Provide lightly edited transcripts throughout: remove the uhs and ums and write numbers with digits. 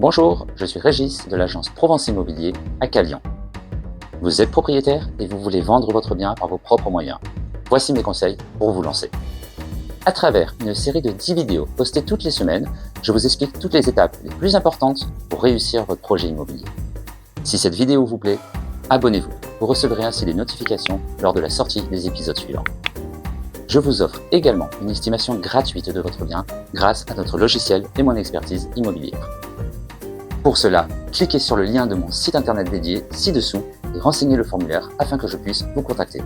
Bonjour, je suis Régis de l'agence Provence Immobilier à Calian. Vous êtes propriétaire et vous voulez vendre votre bien par vos propres moyens. Voici mes conseils pour vous lancer. À travers une série de 10 vidéos postées toutes les semaines, je vous explique toutes les étapes les plus importantes pour réussir votre projet immobilier. Si cette vidéo vous plaît, abonnez-vous. Vous recevrez ainsi des notifications lors de la sortie des épisodes suivants. Je vous offre également une estimation gratuite de votre bien grâce à notre logiciel et mon expertise immobilière. Pour cela, cliquez sur le lien de mon site internet dédié ci-dessous et renseignez le formulaire afin que je puisse vous contacter.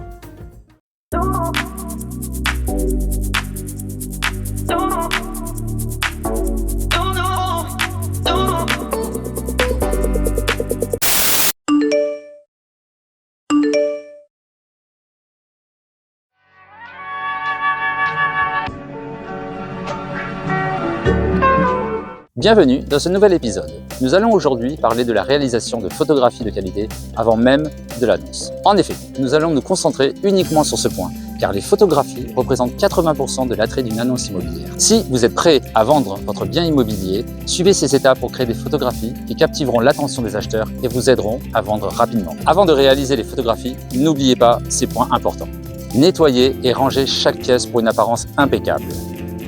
Bienvenue dans ce nouvel épisode. Nous allons aujourd'hui parler de la réalisation de photographies de qualité avant même de l'annonce. En effet, nous allons nous concentrer uniquement sur ce point, car les photographies représentent 80% de l'attrait d'une annonce immobilière. Si vous êtes prêt à vendre votre bien immobilier, suivez ces étapes pour créer des photographies qui captiveront l'attention des acheteurs et vous aideront à vendre rapidement. Avant de réaliser les photographies, n'oubliez pas ces points importants. Nettoyez et rangez chaque pièce pour une apparence impeccable.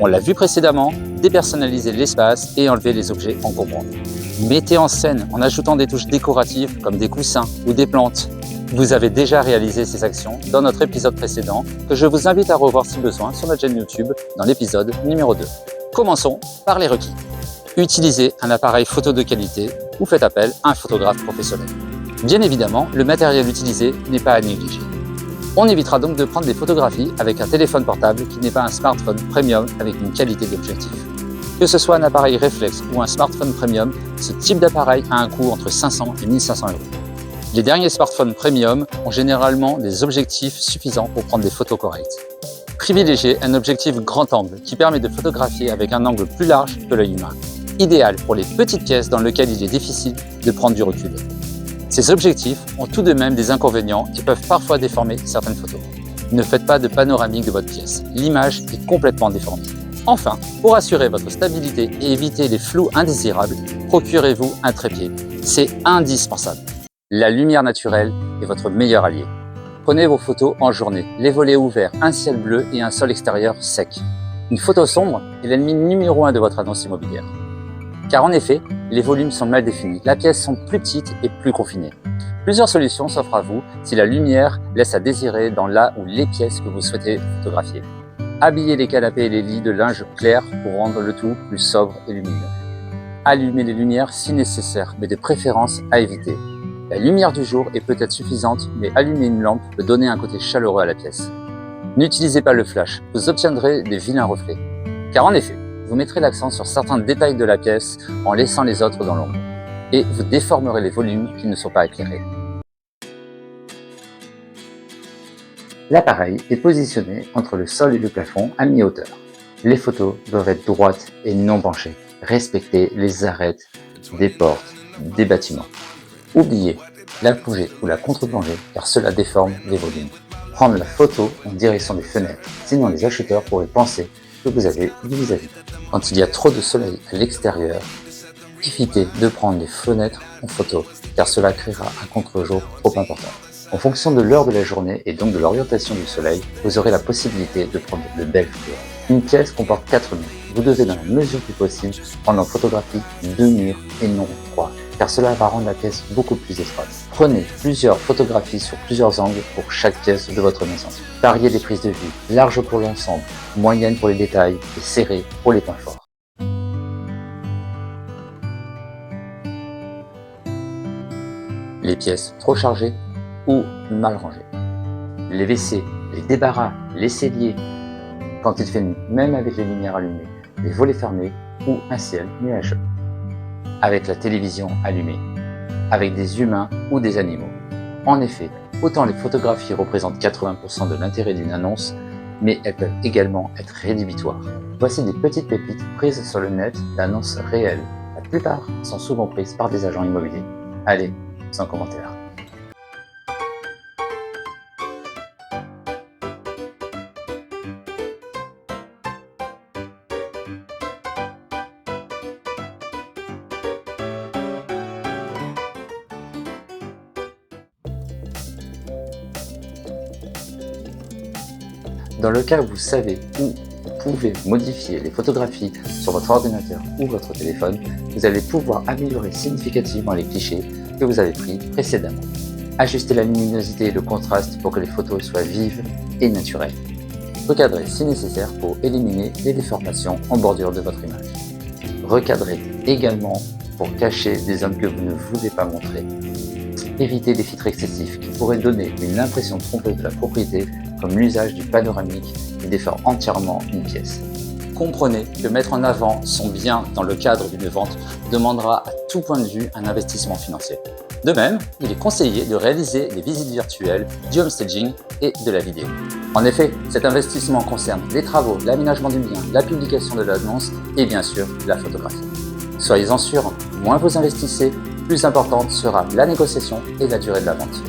On l'a vu précédemment, dépersonnalisez l'espace et enlevez les objets encombrants. Mettez en scène en ajoutant des touches décoratives comme des coussins ou des plantes. Vous avez déjà réalisé ces actions dans notre épisode précédent que je vous invite à revoir si besoin sur notre chaîne YouTube dans l'épisode numéro 2. Commençons par les requis. Utilisez un appareil photo de qualité ou faites appel à un photographe professionnel. Bien évidemment, le matériel utilisé n'est pas à négliger. On évitera donc de prendre des photographies avec un téléphone portable qui n'est pas un smartphone premium avec une qualité d'objectif. Que ce soit un appareil réflexe ou un smartphone premium, ce type d'appareil a un coût entre 500 et 1500 €. Les derniers smartphones premium ont généralement des objectifs suffisants pour prendre des photos correctes. Privilégiez un objectif grand angle qui permet de photographier avec un angle plus large que l'œil humain, idéal pour les petites pièces dans lesquelles il est difficile de prendre du recul. Ces objectifs ont tout de même des inconvénients et peuvent parfois déformer certaines photos. Ne faites pas de panoramique de votre pièce, l'image est complètement déformée. Enfin, pour assurer votre stabilité et éviter les flous indésirables, procurez-vous un trépied. C'est indispensable. La lumière naturelle est votre meilleur allié. Prenez vos photos en journée, les volets ouverts, un ciel bleu et un sol extérieur sec. Une photo sombre est l'ennemi numéro 1 de votre annonce immobilière. Car en effet, les volumes sont mal définis, la pièce sont plus petites et plus confinées. Plusieurs solutions s'offrent à vous si la lumière laisse à désirer dans la ou les pièces que vous souhaitez photographier. Habillez les canapés et les lits de linge clair pour rendre le tout plus sobre et lumineux. Allumez les lumières si nécessaire, mais de préférence à éviter. La lumière du jour est peut-être suffisante, mais allumer une lampe peut donner un côté chaleureux à la pièce. N'utilisez pas le flash, vous obtiendrez des vilains reflets. Car en effet, vous mettrez l'accent sur certains détails de la pièce en laissant les autres dans l'ombre. Et vous déformerez les volumes qui ne sont pas éclairés. L'appareil est positionné entre le sol et le plafond à mi-hauteur. Les photos doivent être droites et non penchées. Respectez les arêtes des portes, des bâtiments. Oubliez la plongée ou la contre-plongée car cela déforme les volumes. Prendre la photo en direction des fenêtres, sinon les acheteurs pourraient penser que vous avez du vis-à-vis. Quand il y a trop de soleil à l'extérieur, évitez de prendre les fenêtres en photo car cela créera un contre-jour trop important. En fonction de l'heure de la journée et donc de l'orientation du soleil, vous aurez la possibilité de prendre de belles photos. Une pièce comporte 4 murs. Vous devez dans la mesure du possible prendre en photographie 2 murs et non 3, car cela va rendre la pièce beaucoup plus étroite. Prenez plusieurs photographies sur plusieurs angles pour chaque pièce de votre maison. Variez les prises de vue, large pour l'ensemble, moyenne pour les détails et serrée pour les points forts. Les pièces trop chargées ou mal rangées. Les WC, les débarras, les celliers, quand il fait nuit, même avec les lumières allumées, les volets fermés ou un ciel nuageux. Avec la télévision allumée, avec des humains ou des animaux. En effet, autant les photographies représentent 80% de l'intérêt d'une annonce, mais elles peuvent également être rédhibitoires. Voici des petites pépites prises sur le net d'annonces réelles. La plupart sont souvent prises par des agents immobiliers. Allez, sans commentaire. Dans le cas où vous savez où vous pouvez modifier les photographies sur votre ordinateur ou votre téléphone, vous allez pouvoir améliorer significativement les clichés que vous avez pris précédemment. Ajustez la luminosité et le contraste pour que les photos soient vives et naturelles. Recadrez si nécessaire pour éliminer les déformations en bordure de votre image. Recadrez également pour cacher des zones que vous ne voulez pas montrer. Évitez les filtres excessifs qui pourraient donner une impression trompeuse de la propriété, comme l'usage du panoramique qui défore entièrement une pièce. Comprenez que mettre en avant son bien dans le cadre d'une vente demandera à tout point de vue un investissement financier. De même, il est conseillé de réaliser des visites virtuelles, du homestaging et de la vidéo. En effet, cet investissement concerne les travaux, l'aménagement du bien, la publication de l'annonce et bien sûr la photographie. Soyez-en sûrs, moins vous investissez, plus importante sera la négociation et la durée de la vente.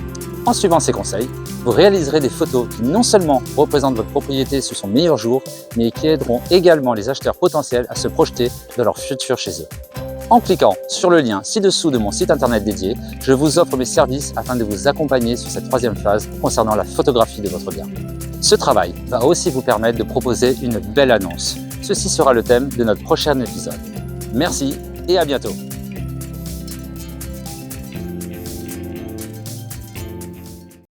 En suivant ces conseils, vous réaliserez des photos qui non seulement représentent votre propriété sous son meilleur jour, mais qui aideront également les acheteurs potentiels à se projeter dans leur futur chez eux. En cliquant sur le lien ci-dessous de mon site internet dédié, je vous offre mes services afin de vous accompagner sur cette troisième phase concernant la photographie de votre bien. Ce travail va aussi vous permettre de proposer une belle annonce. Ceci sera le thème de notre prochain épisode. Merci et à bientôt.